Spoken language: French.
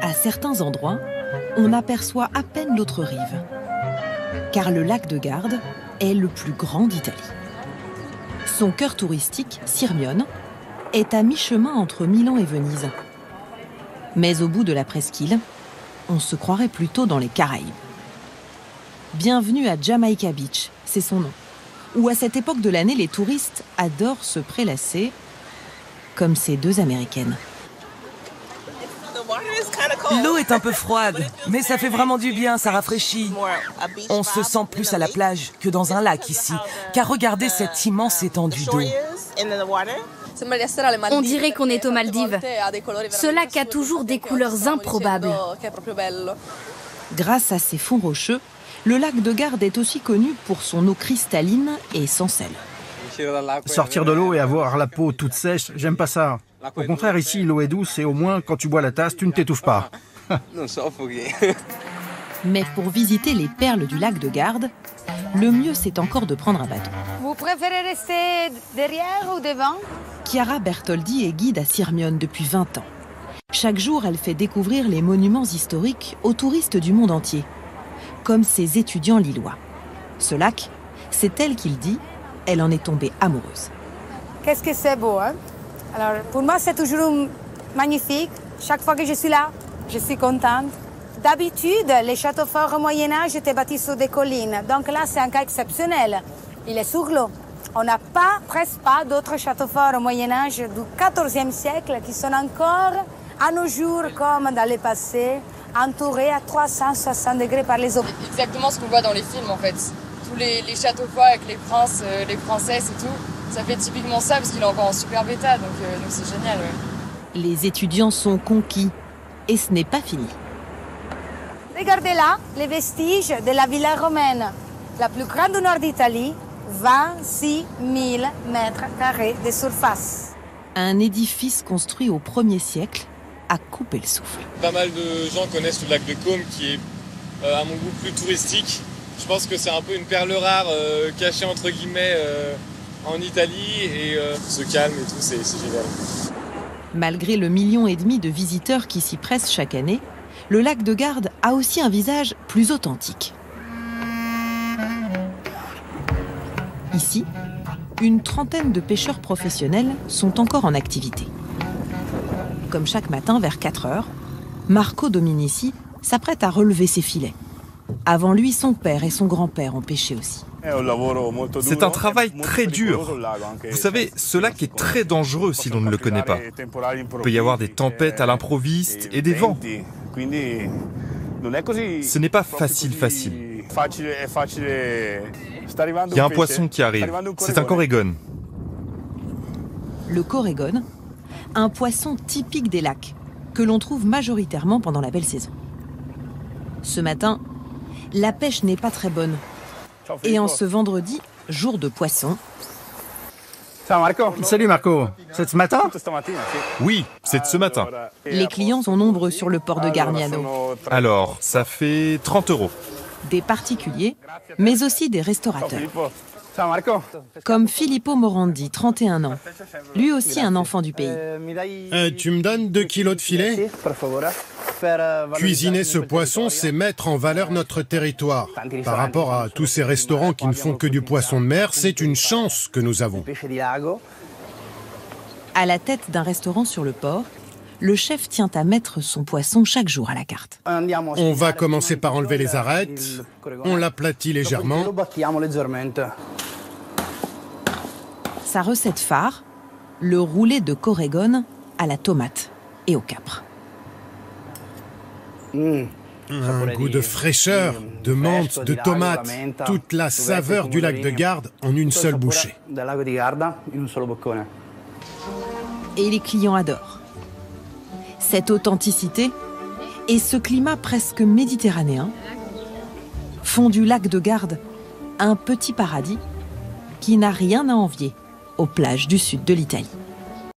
À certains endroits, on aperçoit à peine l'autre rive, car le lac de Garde est le plus grand d'Italie. Son cœur touristique, Sirmione, est à mi-chemin entre Milan et Venise. Mais au bout de la presqu'île, on se croirait plutôt dans les Caraïbes. Bienvenue à Jamaica Beach, c'est son nom, où à cette époque de l'année, les touristes adorent se prélasser, comme ces deux Américaines. L'eau est un peu froide, mais ça fait vraiment du bien, ça rafraîchit. On se sent plus à la plage que dans un lac ici, car regardez cette immense étendue d'eau. On dirait qu'on est aux Maldives. Ce lac a toujours des couleurs improbables. Grâce à ses fonds rocheux, le lac de Garde est aussi connu pour son eau cristalline et sans sel. Sortir de l'eau et avoir la peau toute sèche, j'aime pas ça. Au contraire, ici, l'eau est douce et au moins, quand tu bois la tasse, tu ne t'étouffes pas. Mais pour visiter les perles du lac de Garde, le mieux c'est encore de prendre un bateau. Vous préférez rester derrière ou devant? Chiara Bertoldi est guide à Sirmione depuis 20 ans. Chaque jour, elle fait découvrir les monuments historiques aux touristes du monde entier, comme ses étudiants lillois. Ce lac, c'est elle qui le dit, elle en est tombée amoureuse. Qu'est-ce que c'est beau, hein? Alors, pour moi, c'est toujours magnifique. Chaque fois que je suis là, je suis contente. D'habitude, les châteaux forts au Moyen-Âge étaient bâtis sur des collines. Donc là, c'est un cas exceptionnel. Il est sur l'eau. On n'a presque pas d'autres châteaux forts au Moyen-Âge du XIVe siècle qui sont encore, à nos jours, comme dans le passé, entourés à 360 degrés par les eaux. Exactement ce qu'on voit dans les films, en fait. Tous les châteaux forts avec les princes, les princesses et tout. Ça fait typiquement ça parce qu'il est encore en superbe état, donc c'est génial. Ouais. Les étudiants sont conquis et ce n'est pas fini. Regardez là, les vestiges de la villa romaine, la plus grande du nord d'Italie, 26 000 mètres carrés de surface. Un édifice construit au 1er siècle a coupé le souffle. Pas mal de gens connaissent le lac de Côme qui est, à mon goût, plus touristique. Je pense que c'est un peu une perle rare cachée entre guillemets en Italie et ce calme et tout, c'est génial. Malgré le 1,5 million de visiteurs qui s'y pressent chaque année, le lac de Garde a aussi un visage plus authentique. Ici, une trentaine de pêcheurs professionnels sont encore en activité. Comme chaque matin vers 4 heures, Marco Dominici s'apprête à relever ses filets. Avant lui, son père et son grand-père ont pêché aussi. C'est un travail très dur. Vous savez, ce lac est très dangereux si l'on ne le connaît pas. Il peut y avoir des tempêtes à l'improviste et des vents. Ce n'est pas facile. Il y a un poisson qui arrive. C'est un corégone. Le corégone, un poisson typique des lacs, que l'on trouve majoritairement pendant la belle saison. Ce matin, la pêche n'est pas très bonne. Et en ce vendredi, jour de poisson... Salut Marco, c'est ce matin? Oui, c'est de ce matin. Les clients sont nombreux sur le port de Gargnano. Alors, ça fait 30 €. Des particuliers, mais aussi des restaurateurs. Comme Filippo Morandi, 31 ans. Lui aussi un enfant du pays. Tu me donnes 2 kilos de filet? Cuisiner ce poisson, c'est mettre en valeur notre territoire. Par rapport à tous ces restaurants qui ne font que du poisson de mer, c'est une chance que nous avons. À la tête d'un restaurant sur le port, le chef tient à mettre son poisson chaque jour à la carte. On va commencer par enlever les arêtes, on l'aplatit légèrement. Sa recette phare, le roulé de corégone à la tomate et au capre. Un goût de fraîcheur, de menthe, de tomate, toute la saveur du lac de Garde en une seule bouchée. Et les clients adorent. Cette authenticité et ce climat presque méditerranéen font du lac de Garde un petit paradis qui n'a rien à envier aux plages du sud de l'Italie.